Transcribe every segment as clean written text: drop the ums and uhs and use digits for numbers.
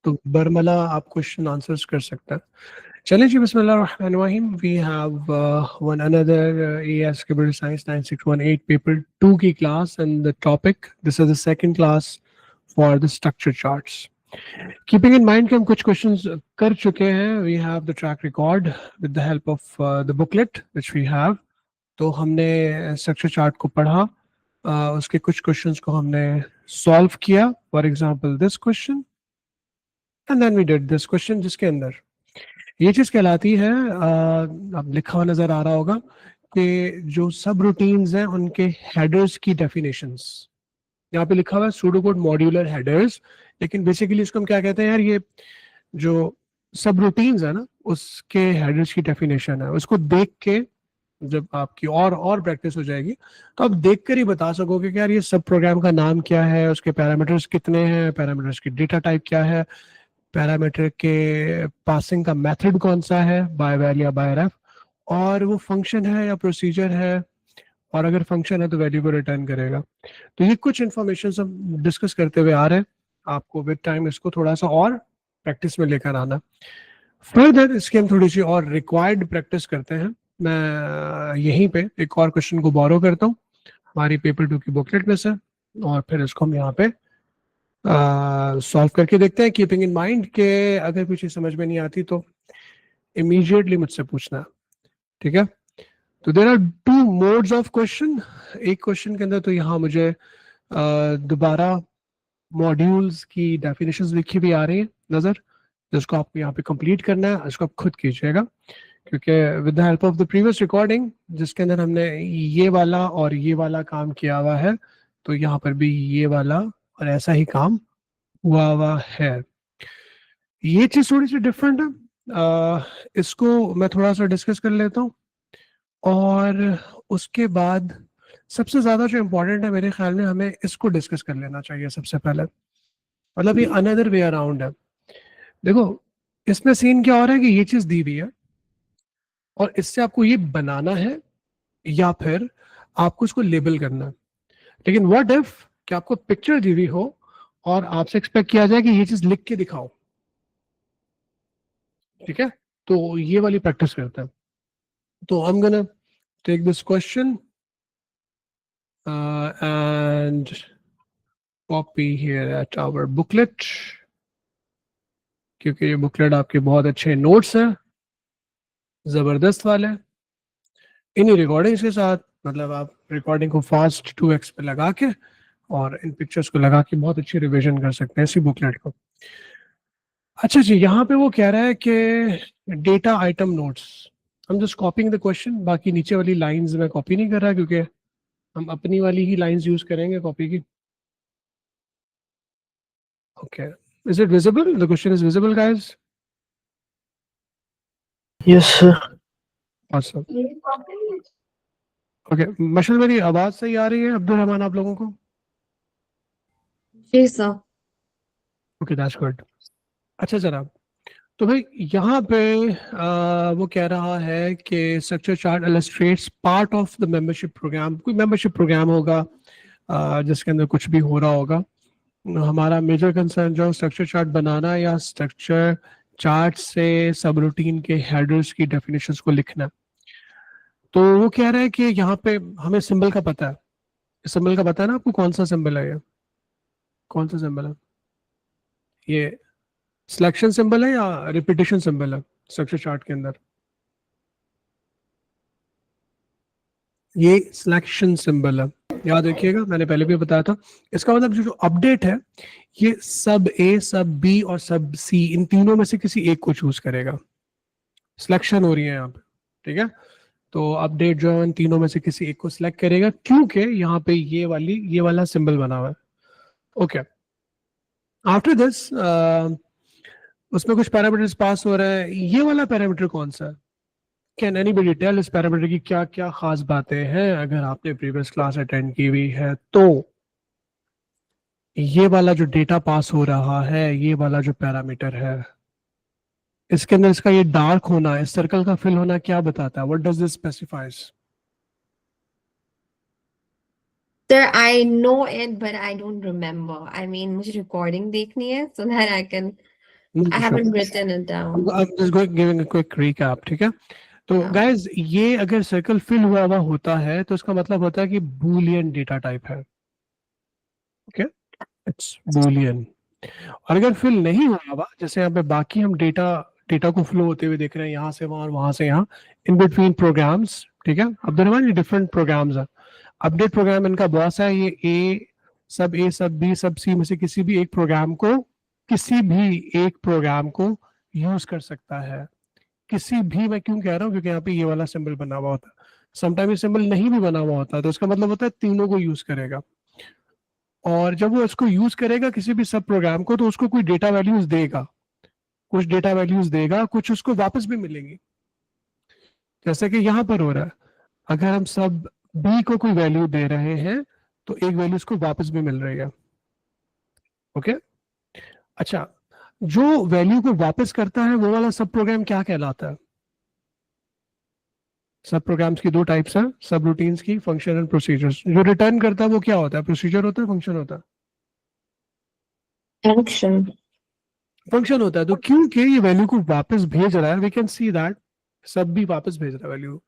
तो बरमला आप question answers कर सकते हैं। चलिए जी, बिस्मिल्लाहिर्रहमानिर्रहीम। We have one another AS computer science 9618 paper 2 की class and the topic, this is the second class for the structure charts. Keeping in mind कि हम कुछ क्वेश्चंस कर चुके हैं, we have the track record with the help of the booklet which we have. तो हमने structure chart को पढ़ा, उसके कुछ क्वेश्चंस को हमने सॉल्व किया। For example this question and then we did this question, जिसके अंदर ये चीज कहलाती है, अब लिखा हुआ नजर आ रहा होगा कि जो सब रूटीन्स हैं उनके हेडर्स की डेफिनेशंस। यहाँ पे लिखा हुआ है सूडो कोड मॉड्यूलर हेडर्स, लेकिन बेसिकली इसको हम क्या कहते हैं यार, ये जो सब रूटीन्स है ना उसके हेडर्स की डेफिनेशन है। उसको देख के जब आपकी और प्रैक्टिस हो जाएगी तो आप देख कर ही बता सकोगे कि यार ये सब प्रोग्राम का नाम क्या है, उसके पैरामीटर्स कितने हैं, पैरामीटर्स की डेटा टाइप क्या है, पैरामीटर के पासिंग का मेथड कौन सा है, बाय वैल या बाय रेफ, और वो फंक्शन है या प्रोसीजर है, और अगर फंक्शन है तो वैल्यू को रिटर्न करेगा। तो ये कुछ इन्फॉर्मेशन हम डिस्कस करते हुए आ रहे हैं। आपको विद टाइम इसको थोड़ा सा और प्रैक्टिस में लेकर आना। फर्दर इसकी हम थोड़ी सी और रिक्वायर्ड प्रैक्टिस करते हैं। मैं यहीं पे एक और क्वेश्चन को बोरो करता हूँ हमारी पेपर 2 की बुकलेट में से, और फिर इसको हम यहाँ पे सॉल्व करके देखते हैं। कीपिंग इन माइंड के अगर कुछ चीज समझ में नहीं आती तो इमीडिएटली मुझसे पूछना, ठीक है। तो there are two modes of question. एक क्वेश्चन के अंदर तो यहाँ मुझे दोबारा मॉड्यूल्स की डेफिनेशंस लिखी भी आ रही है नजर, जिसको आपको यहाँ पे कंप्लीट करना है, इसको आप खुद कीजिएगा, क्योंकि with the help of the previous recording जिसके अंदर हमने ये वाला और ये वाला काम किया हुआ है, तो यहाँ पर भी ये वाला और ऐसा ही काम हुआ है। ये चीज थोड़ी सी डिफरेंट है, इसको मैं थोड़ा सा डिस्कस कर लेता हूँ, और उसके बाद सबसे ज्यादा जो इम्पोर्टेंट है मेरे ख्याल में हमें इसको डिस्कस कर लेना चाहिए सबसे पहले। मतलब ये अनदर वे अराउंड है। देखो इसमें सीन क्या हो रहा है कि ये चीज दी हुई है और इससे आपको ये बनाना है या फिर आपको इसको लेबल करना है। लेकिन व्हाट इफ कि आपको पिक्चर दी हुई हो और आपसे एक्सपेक्ट किया जाए कि ये चीज लिख के दिखाओ, ठीक है। तो ये वाली प्रैक्टिस करते हैं। तो I am gonna take this question and copy here at our booklet, क्योंकि ये बुकलेट आपके बहुत अच्छे नोट्स हैं, जबरदस्त वाले। इन्हीं रिकॉर्डिंग्स के साथ, मतलब आप रिकॉर्डिंग को फास्ट 2x पे लगा के और इन पिक्चर्स को लगा के बहुत अच्छी रिवीजन कर सकते हैं इसी बुकलेट को। अच्छा जी, यहाँ पे वो कह रहा है कि डेटा आइटम नोट्स, हम जस्ट कॉपिंग द क्वेश्चन, बाकी नीचे वाली लाइंस में कॉपी नहीं कर रहा क्योंकि हम अपनी वाली ही लाइंस यूज करेंगे कॉपी की। Okay, is it visible? The question is visible guys? Yes, sir. Awesome. Okay, मशल मेरी आवाज सही आ रही है अब्दुल रहमान आप लोगों को? जी सर। Okay, that's good. अच्छा जनाब, तो भाई यहाँ पे वो कह रहा है कि structure chart illustrates part of the membership program. कोई मेंबरशिप प्रोग्राम होगा जिसके अंदर कुछ भी हो रहा होगा। हमारा मेजर कंसर्न जो स्ट्रक्चर चार्ट बनाना या स्ट्रक्चर चार्ट से सब रूटीन के हेडर्स की डेफिनेशंस को लिखना। तो वो कह रहा है कि यहाँ पे हमें सिंबल का पता है। सिंबल का पता है ना आपको? कौन सा सिंबल है ये? कौन सा सिंबल है ये? सिलेक्शन सिंबल है या रिपीटेशन सिंबल है स्ट्रक्चर चार्ट के अंदर? ये सिलेक्शन सिंबल है, याद रखिएगा, मैंने पहले भी बताया था। इसका मतलब जो अपडेट है ये सब ए, सब बी और सब सी, इन तीनों में से किसी एक को चूज करेगा। सिलेक्शन हो रही है यहाँ पे, ठीक है। तो अपडेट जो है इन तीनों में से किसी एक को सिलेक्ट करेगा, क्योंकि यहाँ पे ये वाला सिंबल बना हुआ है। ओके, आफ्टर दिस उसमें कुछ पैरामीटर्स पास हो रहा है। ये वाला पैरामीटर कौन सा है? कैन एनीबॉडी टेल इस पैरामीटर की क्या क्या खास बातें हैं? अगर आपने प्रीवियस क्लास अटेंड की हुई है तो ये वाला जो डेटा पास हो रहा है, ये वाला जो पैरामीटर है, इसके अंदर इसका ये डार्क होना, इस सर्कल का फिल होना क्या बताता है? What does this specifies? Sir, I know it, but I don't remember. I mean, मुझे recording देखनी है so that I can No I issue. haven't written it down. I'm just going giving a quick recap, ठीक है? तो Yeah. Guys ये अगर circle fill हुआ होता है तो इसका मतलब होता है कि बूलियन डेटा टाइप है. Okay, it's Boolean. और अगर फिल नहीं हुआ हुआ, जैसे यहाँ पे बाकी हम डेटा डेटा को फ्लो होते हुए देख रहे हैं, यहाँ से वहां और वहां से यहाँ, इन बिटवीन प्रोग्राम्स, ठीक है? अब देखो ना, ये डिफरेंट प्रोग्राम्स है. अपडेट प्रोग्राम इनका बॉस है, ये ए सब बी सब सी में से किसी भी एक प्रोग्राम को यूज कर सकता है. किसी भी, मैं क्यों कह रहा हूँ, क्योंकि यहाँ पे ये वाला सिंबल बना हुआ होता है. समटाइम ये सिंबल नहीं भी बना हुआ होता, तो इसका मतलब होता है तीनों को यूज करेगा. और जब वो इसको यूज करेगा किसी भी सब प्रोग्राम को, तो उसको कोई डेटा वैल्यूज देगा, कुछ डेटा वैल्यूज देगा, कुछ उसको वापस भी मिलेंगी. जैसे कि यहाँ पर हो रहा है, अगर हम सब बी को कोई वैल्यू दे रहे हैं तो एक वैल्यू उसको वापस भी मिल रही है. ओके, अच्छा, जो वैल्यू को वापस करता है वो वाला सब प्रोग्राम क्या कहलाता है? सब प्रोग्राम्स की दो टाइप्स हैं, सब रूटीन्स की, फंक्शन एंड प्रोसीजर्स. जो रिटर्न करता है वो क्या होता है? प्रोसीजर होता है, फंक्शन होता है? Function. फंक्शन होता है. तो क्योंकि ये वैल्यू को वापस भेज रहा है, वी कैन सी दैट सब भी वापस भेज रहा है वैल्यू,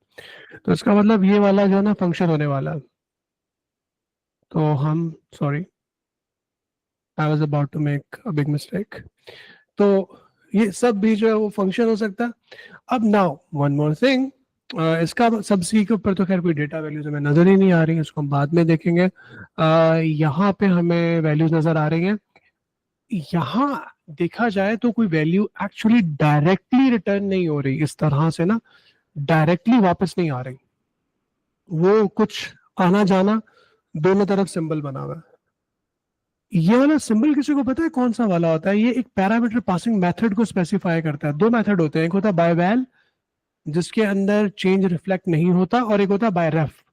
तो इसका मतलब ये वाला जो है ना फंक्शन होने वाला है. तो हम, sorry, I was about to make a big mistake. तो ये सब भी जो है वो फंक्शन हो सकता है. अब नाउ वन मोर थिंग, इसका सब सी के ऊपर तो खैर कोई डेटा वैल्यूज हमें नजर ही नहीं आ रही है, इसको हम बाद में देखेंगे. यहाँ पे हमें वैल्यूज नजर आ रही हैं. यहाँ देखा जाए तो कोई वैल्यू एक्चुअली डायरेक्टली रिटर्न नहीं हो रही, इस तरह से ना डायरेक्टली वापस नहीं आ रही, वो कुछ आना जाना दोनों तरफ सिंबल बना हुआ है. ये वाला सिंबल किसी को पता है कौन सा वाला होता है? ये एक पैरामीटर पासिंग मेथड को स्पेसिफाई करता है. दो मेथड होते हैं, एक होता है बाय वैल जिसके अंदर चेंज रिफ्लेक्ट नहीं होता, और एक होता है बाय रेफ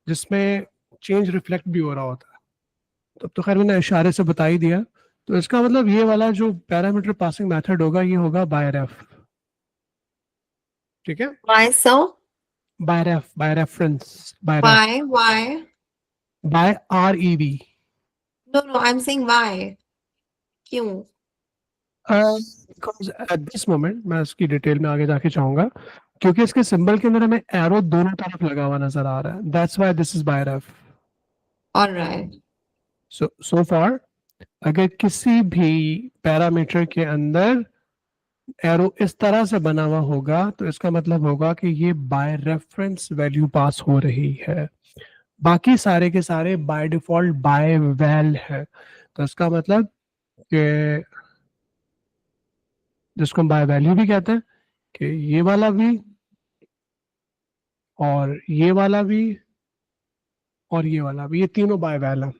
जिसमें चेंज रिफ्लेक्ट भी हो रहा होता है. तो खैर मैंने इशारे से बता ही दिया. तो इसका मतलब ये वाला जो पैरामीटर पासिंग मेथड होगा ये होगा बाय रेफ. ठीक है, Why so? By ref, by reference, by ref, Why? Why? By REV. No, no, I'm saying why. क्यों? बिकॉज एट दिस मोमेंट मैं इसकी डिटेल में आगे जाके चाहूंगा, क्योंकि इसके सिंबल के अंदर हमें एरो दोनों तरफ लगा हुआ नजर आ रहा है. That's why this is by ref. All right. सो फार अगर किसी भी पैरामीटर के अंदर एरो इस तरह से बना हुआ होगा तो इसका मतलब होगा कि ये बाय रेफरेंस वैल्यू पास हो रही है. बाकी सारे के सारे बाय डिफॉल्ट बाय वैल है. तो इसका मतलब कि जिसको हम बाय वैल्यू भी कहते हैं, कि ये वाला भी और ये वाला भी और ये वाला भी, ये तीनों बाय वैल है.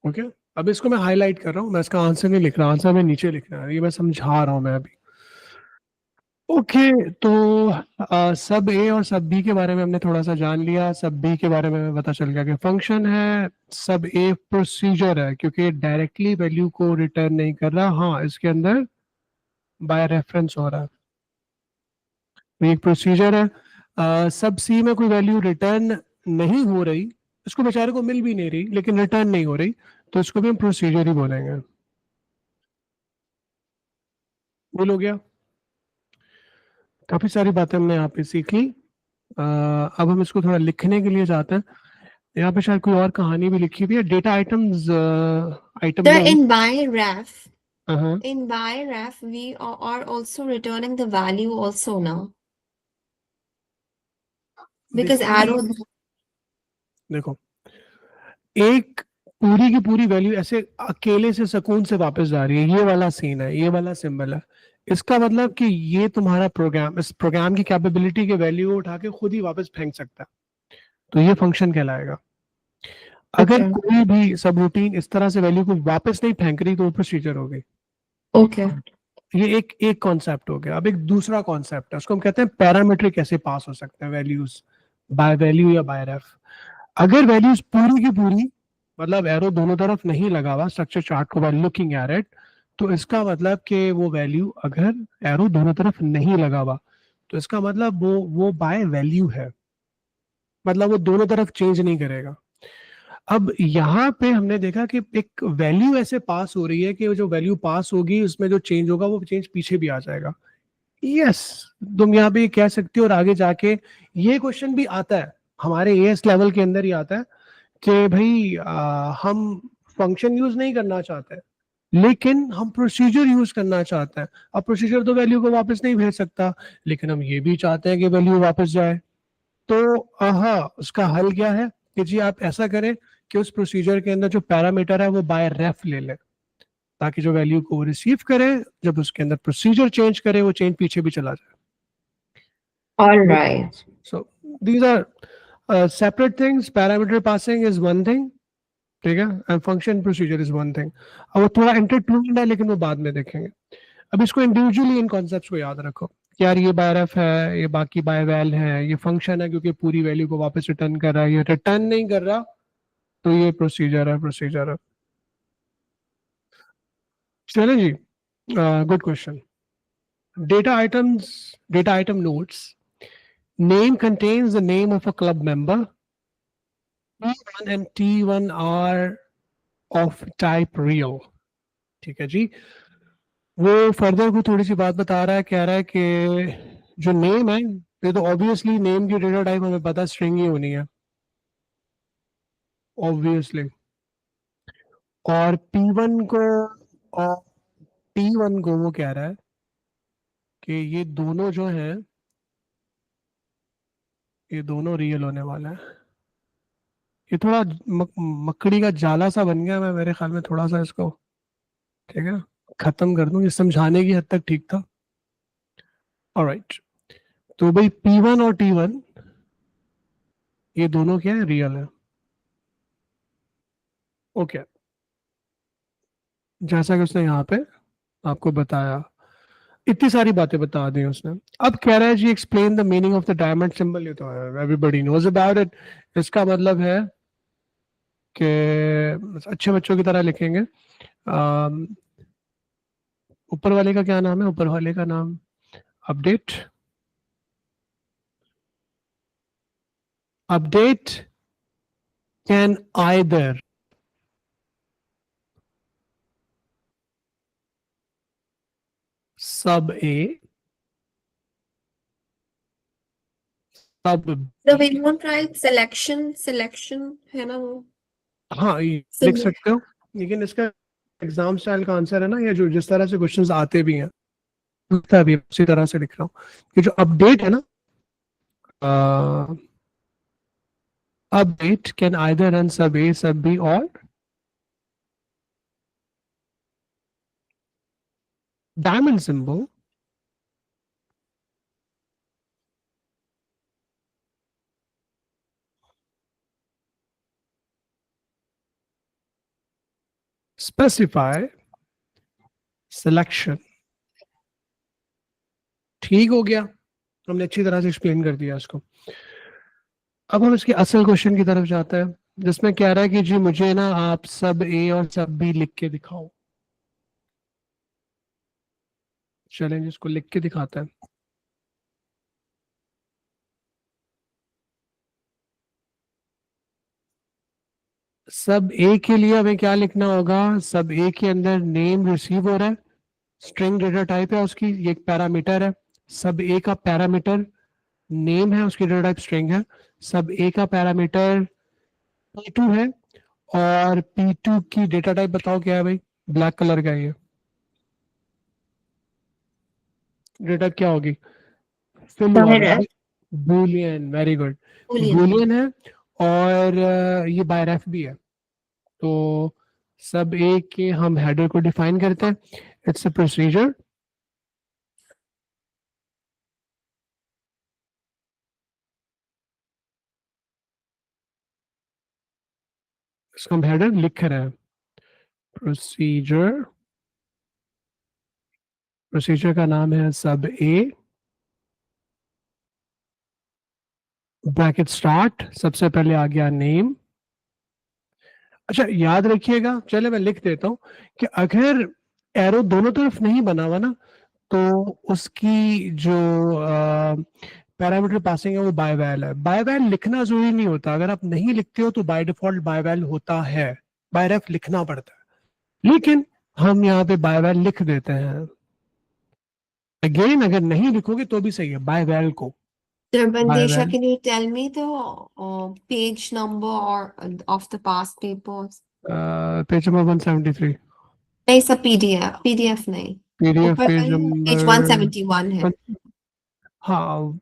ओके, अब इसको मैं हाईलाइट कर रहा हूँ, मैं इसका आंसर नहीं लिख रहा, आंसर मैं नीचे लिख रहा है, ये मैं समझा रहा हूँ मैं अभी. ओके, तो सब ए और सब बी के बारे में हमने थोड़ा सा जान लिया. सब बी के बारे में पता चल गया कि फंक्शन है, सब ए प्रोसीजर है क्योंकि डायरेक्टली वैल्यू को रिटर्न नहीं कर रहा, हाँ इसके अंदर बाय रेफरेंस हो रहा है, ये एक प्रोसीजर है. सब सी में कोई वैल्यू रिटर्न नहीं हो रही, इसको बेचारे को मिल भी नहीं रही लेकिन रिटर्न नहीं हो रही, तो इसको भी हम प्रोसीजर ही बोलेंगे. बोल हो गया, काफी सारी बातें हमने यहाँ पे सीख ली. अब हम इसको थोड़ा लिखने के लिए जाते हैं. यहाँ पे शायद कोई और कहानी भी लिखी हुई है. Data items, item They're in by ref. हाँ, In by ref, we are also returning the value also now. Because arrow. देखो, एक पूरी की पूरी वैल्यू ऐसे अकेले से सुकून से वापस जा रही है, ये वाला सीन है, ये वाला सिंबल है. इसका मतलब कि ये तुम्हारा प्रोग्राम, इस प्रोग्राम की कैपेबिलिटी के वैल्यू उठा के खुद ही वापस फेंक सकता है, तो ये फंक्शन कहलाएगा. अगर Okay. कोई भी सब रूटीन इस तरह से वैल्यू को वापस नहीं फेंक रही तो वो प्रोसीजर हो गई. Okay. ये एक कॉन्सेप्ट हो गया. अब एक दूसरा कॉन्सेप्ट है, उसको हम कहते हैं पैरामीट्रिक कैसे पास हो सकते हैं वैल्यूज, बाय वैल्यू या बाय रेफ. अगर वैल्यूज पूरी की पूरी, मतलब एरो दोनों तरफ नहीं लगा हुआ स्ट्रक्चर चार्ट को बाय लुकिंग एट इट, तो इसका मतलब कि वो वैल्यू, अगर एरो दोनों तरफ नहीं लगा हुआ तो इसका मतलब वो बाय वैल्यू है, मतलब वो दोनों तरफ चेंज नहीं करेगा. अब यहाँ पे हमने देखा कि एक वैल्यू ऐसे पास हो रही है कि जो वैल्यू पास होगी उसमें जो चेंज होगा वो चेंज पीछे भी आ जाएगा। यस, तुम यहाँ पे कह सकते हो। और आगे जाके ये क्वेश्चन भी आता है, हमारे एएस लेवल के अंदर ही आता है कि भाई हम फंक्शन यूज नहीं करना चाहते लेकिन हम प्रोसीजर यूज करना चाहते हैं। अब प्रोसीजर तो वैल्यू को वापस नहीं भेज सकता, लेकिन हम ये भी चाहते हैं कि वैल्यू वापस जाए। तो हाँ, उसका हल क्या है कि जी आप ऐसा करें कि उस प्रोसीजर के अंदर जो पैरामीटर है वो बाय रेफ ले लें, ताकि जो वैल्यू को रिसीव करे जब उसके अंदर प्रोसीजर चेंज करे वो चेंज पीछे भी चला जाए। All right. So these are separate things. Parameter passing is one thing, ठीक है, and function procedure is one thing. अब वो थोड़ा इंटरट्विन्ड है लेकिन वो बाद में देखेंगे। अब इसको इंडिविजुअली इन कॉन्सेप्ट्स को याद रखो कि यार ये बाय रेफ है, ये बाकी बाय वैल है, ये फंक्शन है क्योंकि पूरी वैल्यू को वापस रिटर्न कर रहा है, ये रिटर्न नहीं कर रहा तो ये प्रोसीजर है, प्रोसीजर है। चलो जी, good question. Data items, data item notes. Name contains the name of a club member. T1 and T1 are of type real. ठीक है जी। वो फर्दर को थोड़ी सी बात बता रहा है, कह रहा है कि जो नेम है ये तो ऑब्वियसली नेम की डेटा टाइप हमें पता स्ट्रिंग ही होनी है ऑब्वियसली। और P1 को और T1 को वो कह रहा है कि ये दोनों जो हैं ये दोनों रियल होने वाला है। ये थोड़ा मकड़ी का जाला सा बन गया, मैं मेरे ख्याल में थोड़ा सा इसको, ठीक है, खत्म कर दूं। ये समझाने की हद तक ठीक था। ऑलराइट, तो भाई P1 और T1 ये दोनों क्या है, रियल है। ओके, जैसा कि उसने यहाँ पे आपको बताया, इतनी सारी बातें बता दी उसने। अब कह रहा है जी explain the meaning of the diamond symbol. ये तो एवरीबॉडी नोज अबाउट इट। इसका मतलब है कि अच्छे बच्चों की तरह लिखेंगे। ऊपर वाले का क्या नाम है, ऊपर वाले का नाम update. Update can either sub A, sub The B। we won't write selection है ना वो। हाँ, ये लिख सकते हो, लेकिन इसका एग्जाम स्टाइल का आंसर है ना, या जो जिस तरह से क्वेश्चंस आते भी हैं भी उसी तरह से लिख रहा हूँ। कि जो अपडेट है ना, अपडेट कैन आइदर रन सब A, सब B और डायमंड सिंबल स्पेसिफाई सिलेक्शन। ठीक हो गया, हमने अच्छी तरह से एक्सप्लेन कर दिया इसको। अब हम इसके असल क्वेश्चन की तरफ जाते हैं, जिसमें कह रहा है कि जी मुझे ना आप सब A और सब B लिख के दिखाओ। चलें इसको लिख के दिखाते हैं। सब ए के लिए हमें क्या लिखना होगा, सब ए के अंदर नेम रिसीव हो रहा है, स्ट्रिंग डेटा टाइप है उसकी, ये एक पैरामीटर है। सब ए का पैरामीटर नेम है, उसकी डेटा टाइप स्ट्रिंग है। सब ए का पैरामीटर P2 है, और P2 की डेटा टाइप बताओ क्या है भाई, ब्लैक कलर का ये डेटा टाइप क्या होगी, बूलियन। वेरी गुड, बूलियन है। और ये बाय रेफ भी है। तो सब ए के हम हेडर को डिफाइन करते हैं, इट्स अ प्रोसीजर। इसको हम हेडर लिख रहे हैं, प्रोसीजर। प्रोसीजर का नाम है सब ए, ब्रैकेट स्टार्ट, सबसे पहले आ गया नेम। अच्छा याद रखिएगा, चले मैं लिख देता हूं कि अगर एरो दोनों तरफ नहीं बना हुआ ना, तो उसकी जो पैरामीटर पासिंग है वो बाय वैल है। बाय वैल लिखना जरूरी नहीं होता, अगर आप नहीं लिखते हो तो बाय डिफॉल्ट बाय वैल होता है, बाय रेफ लिखना पड़ता है, लेकिन हम यहाँ पे बाय वैल लिख देते हैं। अगेन अगर नहीं लिखोगे तो भी सही है, बाय वैल को Sir by Bandesha, val. can you tell me the page number or of the past papers? Page number 173। नहीं सर, पीडीएफ नहीं, पीडीएफ ऊपर पेज कहीं पेज नंबर 171 है। हाँ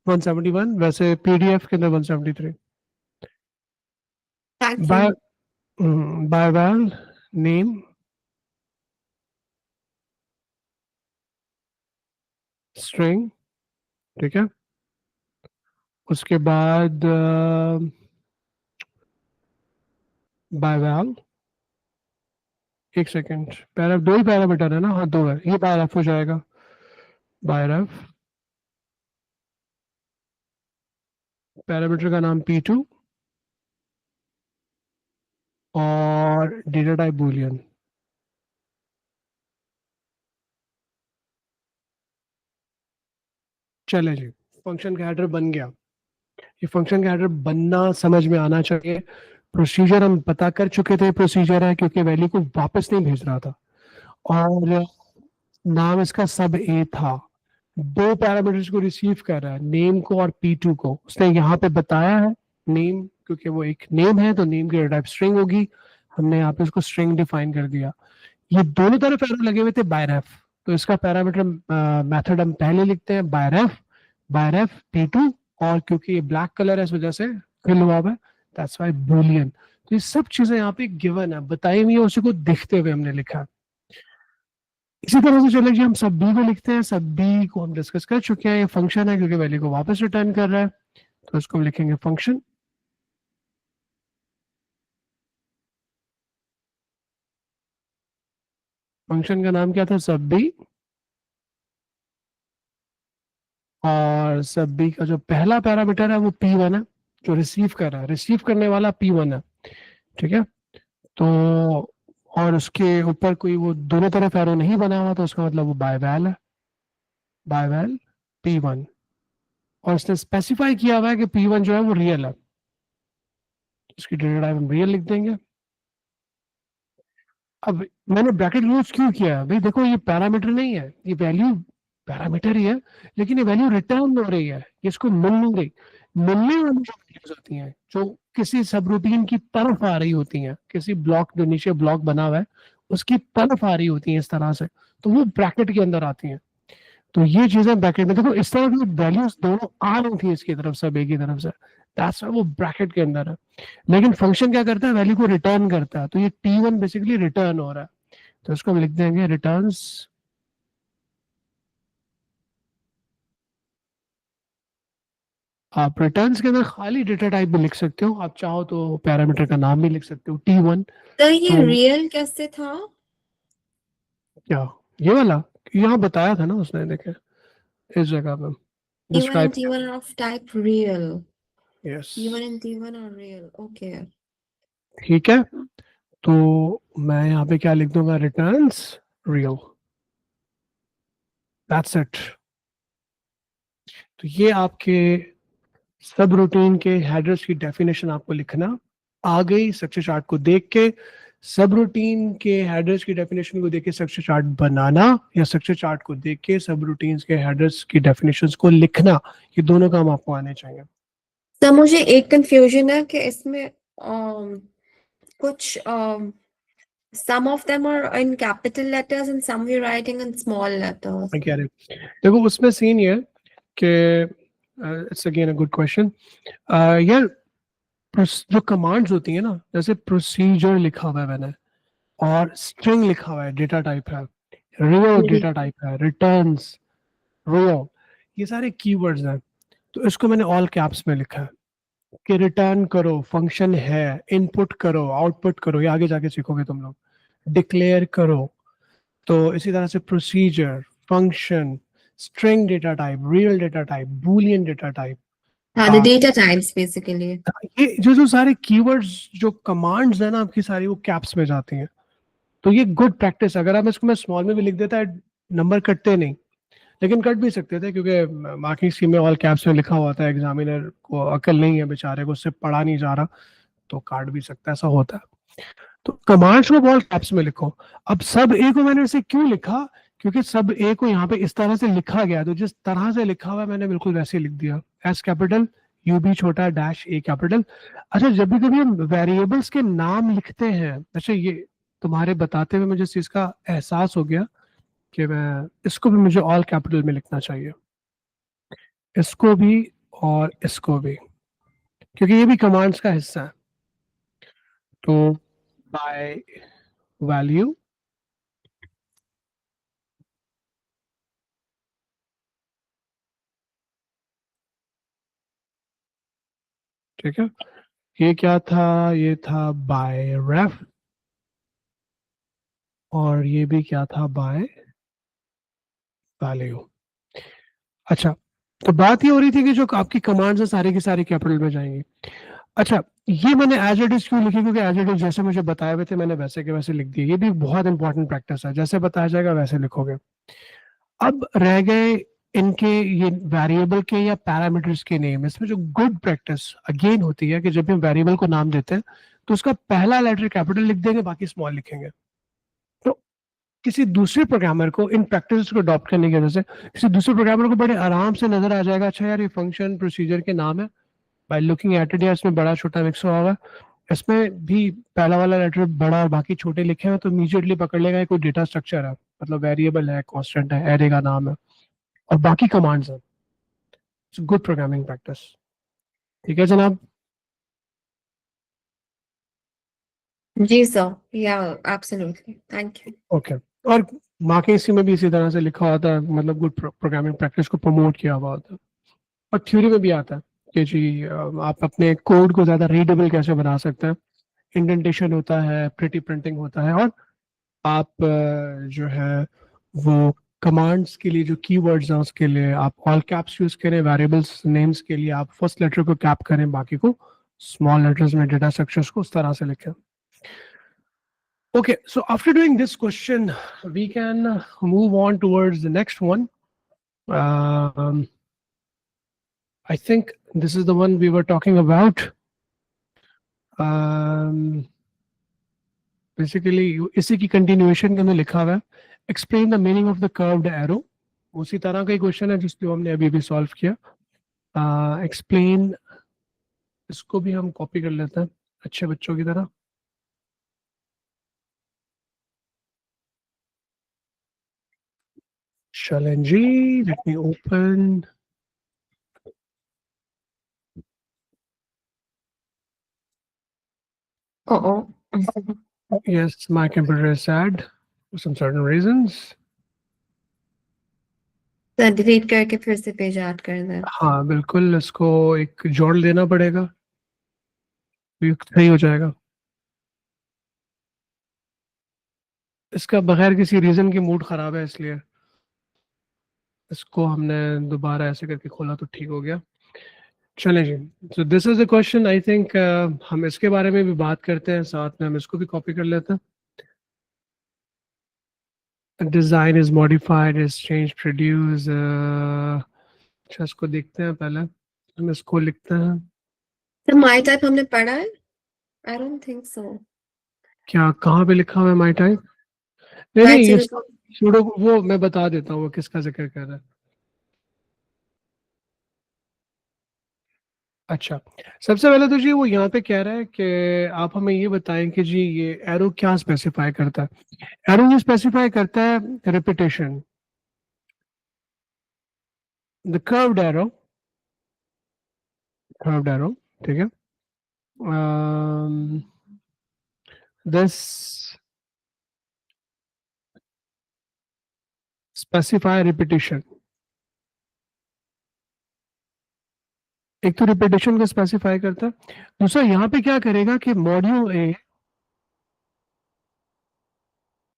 171, वैसे पीडीएफ के अंदर 173। Thank bye you. By val name string, ठीक है। उसके बाद बाय वैल, एक सेकेंड, पैरा दो ही पैरामीटर है ना, हाँ दो है, ये बाय रेफ हो जाएगा, बाय रेफ। पैरामीटर का नाम p2 और डेटा टाइप बूलियन। चले जी, फंक्शन का हेडर बन गया। ये फंक्शन का हेडर बनना समझ में आना चाहिए। प्रोसीजर हम पता कर चुके थे, प्रोसीजर है क्योंकि वैल्यू को वापस नहीं भेज रहा था, और नाम इसका सब ए था। दो पैरामीटर्स को रिसीव कर रहा है, नेम को और p2 को। उसने यहाँ पे बताया है नेम, क्योंकि वो एक नेम है तो नेम की टाइप स्ट्रिंग होगी, हमने यहाँ पे उसको स्ट्रिंग डिफाइन कर दिया। ये दोनों तरफ एरो लगे हुए थे बाय रेफ, तो इसका पैरामीटर मेथड हम पहले लिखते हैं बाय रेफ p2, और क्योंकि ये ब्लैक कलर है इस वजह से फिल हुआ है, दैट्स व्हाई बूलियन। तो ये सब चीजें यहाँ पे गिवन है, बताई हुई है, उसी को देखते हुए हमने लिखा है। इसी तरह से चले जी, हम सब बी को लिखते हैं। सब बी को हम डिस्कस कर चुके हैं, ये फंक्शन है क्योंकि वैल्यू को वापस रिटर्न कर रहा है, तो इसको हम लिखेंगे फंक्शन। फंक्शन का नाम क्या था, सब बी, और सब बी का जो पहला पैरामीटर है वो p1 है, जो रिसीव कर रहा है, रिसीव करने वाला p1 है, ठीक है। तो और उसके ऊपर कोई वो दोनों तरफ एरो नहीं बना हुआ, तो उसका मतलब वो बाय वैल है, बाय वैल p1। और इसने स्पेसिफाई किया हुआ है कि p1 जो है वो रियल है, इसकी डेटा टाइप हम रियल लिख देंगे। अब मैंने ब्रैकेट यूज क्यों किया है भाई, देखो ये पैरामीटर नहीं है, ये वैल्यू पैरामीटर ही है, लेकिन ये वैल्यू रिटर्न हो रही है, ये इसको मिल नहीं रही। मिलने वाली जो वैल्यूज होती हैं जो किसी सब रूटीन की तरफ आ रही होती हैं, किसी ब्लॉक जो नीचे ब्लॉक बना हुआ है उसकी तरफ आ रही होती हैं इस तरह से, तो वो ब्रैकेट के अंदर आती हैं। तो ये चीजें ब्रैकेट में देखो, इस तरह की वैल्यूज दोनों आ रही थी इसकी तरफ से, एक की तरफ से, दैट्स व्हाई वो ब्रैकेट के अंदर है। लेकिन फंक्शन क्या करता है, वैल्यू को रिटर्न करता है, तो ये t1 बेसिकली रिटर्न हो रहा है, तो इसको हम लिख देंगे रिटर्न्स। आप रिटर्न्स के अंदर खाली डेटा टाइप भी लिख सकते हो, आप चाहो तो पैरामीटर का नाम भी लिख सकते हो t1। तो ये तो रियल कैसे था? क्या ये वाला, यहाँ बताया था ना उसने, देखे इस जगह पे T1 and describe. T1 are of type real. Yes, T1 and T1 are real. Okay. ठीक है। तो मैं यहाँ पे क्या लिख दूंगा, रिटर्न्स रियल, दैट्स इट। तो ये आपके सब रूटीन के हेडर्स की डेफिनेशन आपको लिखना आ गई स्ट्रक्चर चार्ट को देख के। सब रूटीन के हेडर्स की डेफिनेशन को देख के स्ट्रक्चर चार्ट बनाना, या स्ट्रक्चर चार्ट को देख के सब रूटीन्स के हेडर्स की डेफिनेशंस को लिखना, ये दोनों काम आपको आने चाहिए। तो मुझे एक कंफ्यूजन है कि इसमें कुछ some of them are in capital letters and some we're writing in small letters. मैं कह रहे देखो उसमें सीन ये है कि it's again a good question यार, जो कमांड्स होती है ना, जैसे प्रोसीजर लिखा हुआ है मैंने, और स्ट्रिंग लिखा हुआ है, डेटा टाइप है, रियल डेटा टाइप है, रिटर्न्स रियल, ये सारे कीवर्ड्स हैं। तो इसको मैंने ऑल कैप्स में लिखा है कि रिटर्न करो, फंक्शन है, इनपुट करो, आउटपुट करो, ये आगे जाके सीखोगे तुम लोग, डिक्लेयर करो। तो इसी तरह से procedure, function, string data type, real data type, Boolean data type, The data types basically. ये जो सारे कीवर्ड्स जो कमांड्स है ना आपकी, सारी वो कैप्स में जाती हैं। तो ये गुड प्रैक्टिस, अगर आप इसको मैं स्मॉल में भी लिख देता है, नंबर कटते नहीं, लेकिन कट भी सकते थे क्योंकि मार्किंग स्कीम में ऑल कैप्स में लिखा हुआ था, एग्जामिनर को अकल नहीं है बेचारे को, उससे पढ़ा नहीं जा रहा, तो काट भी सकता है, ऐसा होता है। तो कमांड्स को ऑल कैप्स में लिखो। अब सब ए को मैंने इसे क्यों लिखा, क्योंकि सब ए को यहाँ पे इस तरह से लिखा गया, तो जिस तरह से लिखा हुआ है मैंने बिल्कुल वैसे ही लिख दिया, एस कैपिटल, यू भी छोटा, डैश ए कैपिटल। अच्छा, जब भी कभी हम वेरिएबल्स के नाम लिखते हैं, अच्छा ये तुम्हारे बताते हुए मुझे इस चीज का एहसास हो गया कि मैं इसको भी मुझे ऑल कैपिटल में लिखना चाहिए, इसको भी और इसको भी, क्योंकि ये भी कमांड्स का हिस्सा है। तो बाय वैल्यू, ठीक है, ये क्या था, ये था बाय रेफ, और ये भी क्या था, बाय वैल्यू। अच्छा, तो बात ये हो रही थी कि जो आपकी कमांड्स है सारे के सारे कैपिटल में जाएंगे। अच्छा, ये मैंने एज इट इज क्यों लिखी, क्योंकि एज इट इज जैसे मुझे बताए हुए थे मैंने वैसे के वैसे लिख दिए। ये भी बहुत इंपॉर्टेंट प्रैक्टिस है, जैसे बताया जाएगा वैसे लिखोगे। अब रह गए इनके ये वेरिएबल के या पैरामीटर्स के नेम। इसमें जो गुड प्रैक्टिस अगेन होती है कि जब हम वेरिएबल को नाम देते हैं तो उसका पहला लेटर कैपिटल लिख देंगे, बाकी स्मॉल लिखेंगे। तो किसी दूसरे प्रोग्रामर को इन प्रैक्टिस को अडॉप्ट करने की वजह से किसी दूसरे प्रोग्रामर को बड़े आराम से नजर आ जाएगा, अच्छा यार ये फंक्शन प्रोसीजर के नाम है, बाय लुकिंग एट इट, या इसमें बड़ा छोटा मिक्स हुआ होगा, इसमें भी पहला वाला लेटर बड़ा और बाकी छोटे लिखे हैं, तो इमीडिएटली पकड़ लेगा ये कोई डेटा स्ट्रक्चर है, मतलब वेरिएबल है, कांस्टेंट है, एरे का नाम है, और बाकी कमांड्स हैं। Good programming practice. ठीक है जनाब। जी सर, या एब्सोल्युटली, थैंक यू। ओके, और मार्किंग स्कीम में भी इसी तरह से लिखा होता है, मतलब गुड प्रोग्रामिंग प्रैक्टिस को प्रमोट किया हुआ होता है। और थ्योरी में भी आता है कि जी आप अपने कोड को ज्यादा रीडेबल कैसे बना सकते हैं। इंडेंटेशन होता है, प्रिटी प्रिंटिंग होता है, और आप जो है वो कमांड्स के लिए जो कीवर्ड्स हैं उसके लिए आप ऑल कैप्स यूज करें, वेरिएबल्स नेम्स के लिए आप फर्स्ट लेटर को कैप करें, बाकी को स्मॉल लेटर्स में, डेटा स्ट्रक्चर्स को उस तरह से लिखें। Okay, so after doing this question, we can move on towards the next one. I think this is the one we were talking about. Basically, इसी की continuation के अंदर लिखा हुआ है, explain the meaning of the curved arrow. उसी तरह का ही क्वेश्चन है जिसको हमने अभी भी सॉल्व किया। Explain, इसको भी हम कॉपी कर लेते हैं अच्छे बच्चों की तरह। चलें जी, let me open. Oh, Yes, my computer is sad for some certain reasons. Sir delete करके फिर से पेज ऐड कर दें। हाँ बिल्कुल, इसको एक जोड़ देना पड़ेगा, तो ये सही हो जाएगा। इसका बगैर किसी रीजन के मूड खराब है, इसलिए इसको हमने दोबारा ऐसे करके खोला तो ठीक हो गया। चलें जी, तो this is the question. I think हम इसके बारे में भी बात करते हैं, साथ में हम इसको भी कॉपी कर लेते हैं। Design is modified, is change, produce. अच्छा, इसको देखते हैं पहले, हम इसको लिखते हैं। सर माई टाइप हमने पढ़ा है? I don't think so. क्या, कहाँ पे लिखा हुआ है माई टाइप? नहीं नहीं, राइट ये साइड को। छोड़ो, वो मैं बता देता हूँ वो किसका जिक्र कर रहा है। अच्छा, सबसे पहले तो जी वो यहाँ पे कह रहा है कि आप हमें ये बताएं कि जी ये एरो क्या स्पेसिफाई करता है। एरो ये स्पेसिफाई करता है रिपीटेशन, द कर्व्ड एरो, ठीक है। दिस स्पेसिफाई रिपीटेशन, एक तो रिपीटेशन को स्पेसिफाई करता है, दूसरा यहाँ पे क्या करेगा कि मॉड्यूल ए,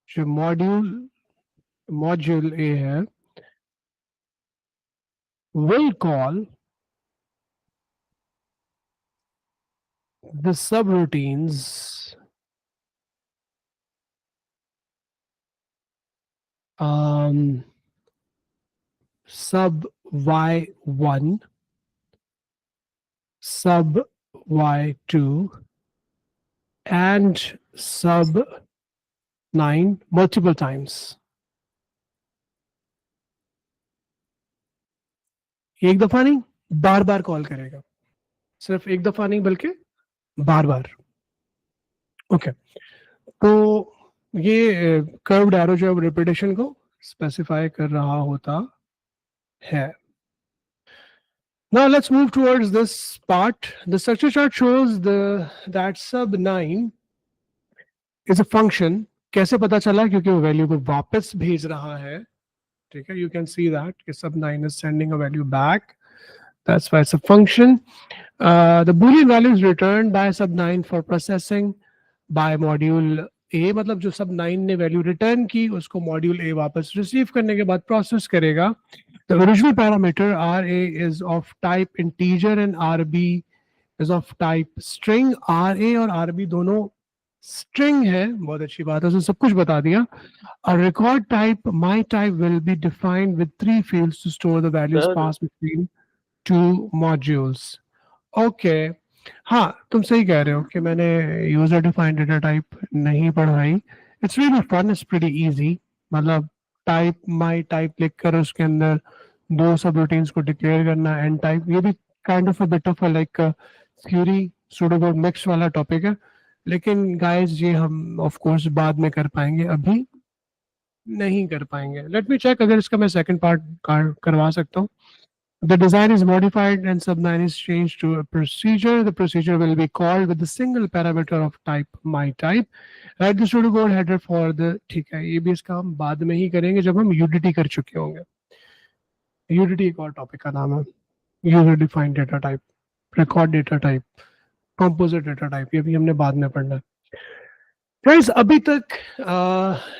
जो मॉड्यूल ए है, will call the subroutines um, sub y1, sub y2, and sub 9 multiple times. एक दफा नहीं, बार बार कॉल करेगा, सिर्फ एक दफा नहीं बल्कि बार बार. ओके, तो ये कर्व्ड एरो जो है रिपीटेशन को स्पेसिफाई कर रहा होता है. Now let's move towards this part. The structure chart shows that sub 9 is a function. कैसे पता चला? क्योंकि वो वैल्यू को वापस भेज रहा है. ठीक है, you can see that sub 9 is sending a value back. That's why it's a function. The Boolean value is returned by sub 9 for processing by module A. मतलब जो sub 9 ने वैल्यू रिटर्न की उसको मॉड्यूल A वापस receive करने के बाद process करेगा. The original parameter RA is of type integer and RB is of type string. RA और RB दोनों string है, बहुत अच्छी बात है, उसने सब कुछ बता दिया. A record type my type will be defined with 3 fields to store the values passed between two modules. Okay. हाँ, तुम सही कह रहे हो कि मैंने यूजर डिफाइंड डेटा टाइप नहीं पढ़ाई. It's really fun, it's pretty easy. मतलब टाइप माय टाइप लिखकर उसके अंदर दो सब रूटीन्स को डिक्लेयर करना, एंड टाइप, ये भी kind of a bit of a like theory pseudocode mix वाला टॉपिक है. लेकिन गाइस ये हम ऑफ कोर्स बाद में कर पाएंगे, अभी नहीं कर पाएंगे. लेट मी चेक अगर इसका मैं सेकंड पार्ट करवा सकता हूँ. The design is modified and sub 9 is changed to a procedure. The procedure will be called with the single parameter of type my type. Write the pseudocode header for the. ठीक है, ये भी इसका हम बाद में ही करेंगे जब हम UDT कर चुके होंगे. UDT एक और टॉपिक का नाम है, user defined data type, record data type, composite data type, ये भी हमने बाद में पढ़ना है. फ्रेंड्स, अभी तक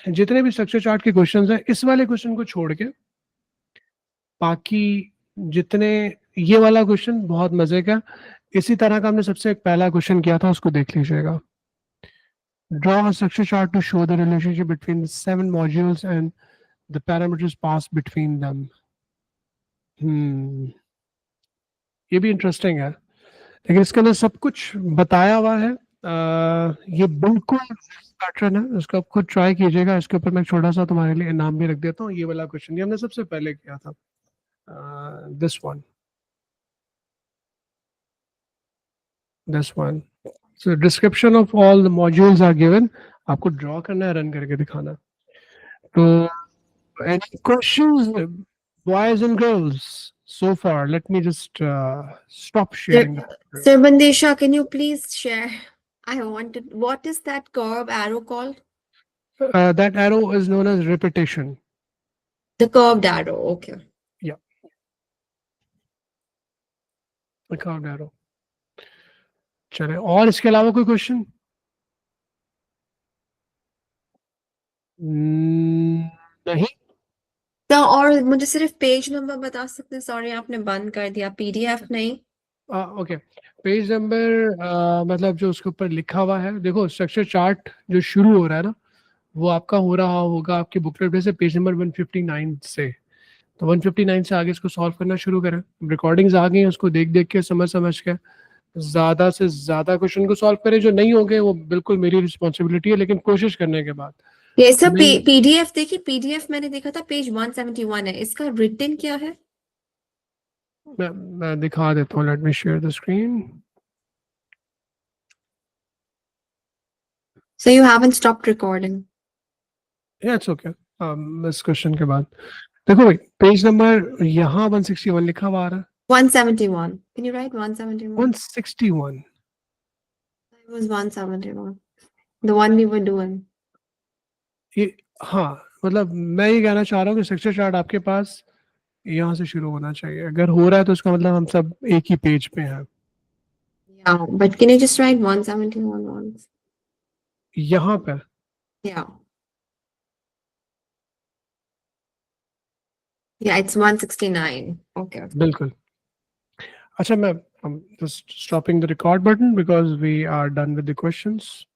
जितने भी स्ट्रक्चर चार्ट के क्वेश्चंस हैं, इस वाले क्वेश्चन को छोड़ के बाकी जितने, ये वाला क्वेश्चन बहुत मजे का, इसी तरह का हमने सबसे पहला क्वेश्चन किया था, उसको देख लीजिएगा. Draw a structure chart to show the relationship between the 7 modules and the parameters pass between them. ये भी इंटरेस्टिंग है, लेकिन इसके अंदर सब कुछ बताया हुआ है. ये बिल्कुल पैटर्न है, उसको आप खुद ट्राई कीजिएगा. इसके ऊपर मैं छोटा सा तुम्हारे लिए इनाम भी रख देता हूँ. ये वाला क्वेश्चन ये हमने सबसे पहले किया था. This one. So description of all the modules are given. आपको draw करना है, run करके दिखाना. तो any questions, boys and girls, so far? Let me just stop sharing. Sir Bandesha, can you please share? I wanted. What is that curve arrow called? That arrow is known as repetition. The curved arrow. Okay. The curved arrow. चले, और इसके अलावा कोई question? नहीं. तो और मुझे सिर्फ पेज नंबर बता सकते हैं? सॉरी, आपने बंद कर दिया. PDF नहीं. ओके, पेज नंबर मतलब जो उसके ऊपर लिखा हुआ है, देखो स्ट्रक्चर चार्ट जो शुरू हो रहा है ना, वो आपका हो रहा होगा आपके बुकलेट पे से पेज नंबर 159 से. तो 159 से आगे इसको सॉल्व करना शुरू करें. रिकॉर्डिंग्स आ गई हैं, उसको देख देख के समझ के ज्यादा से ज्यादा क्वेश्चन को सॉल्व करें. जो नहीं होंगे वो बिल्कुल मेरी रिस्पॉन्सिबिलिटी है, लेकिन कोशिश करने के बाद. ये सब PDF देखिए. PDF मैंने देखा था पेज 171 है. इसका रिटन क्या है? मैं दिखा देता हूँ. Let me share the screen. So you haven't stopped recording? Yeah, it's okay. इस क्वेश्चन के बाद देखो भाई, पेज नंबर यहाँ 161 लिखा हुआ आ रहा है. 171. Can you write 171? 161. It was 171. The one we were doing. ये हाँ, मतलब मैं ये कहना चाह रहा हूँ कि स्ट्रक्चर चार्ट आपके पास यहाँ से शुरू होना चाहिए. अगर हो रहा है तो उसका मतलब हम सब एक ही पेज पे हैं. Yeah, but can you just write 171 once? यहाँ पे. Yeah. Yeah, it's 169. Okay. बिल्कुल. अच्छा, I'm just stopping the record button because we are done with the questions.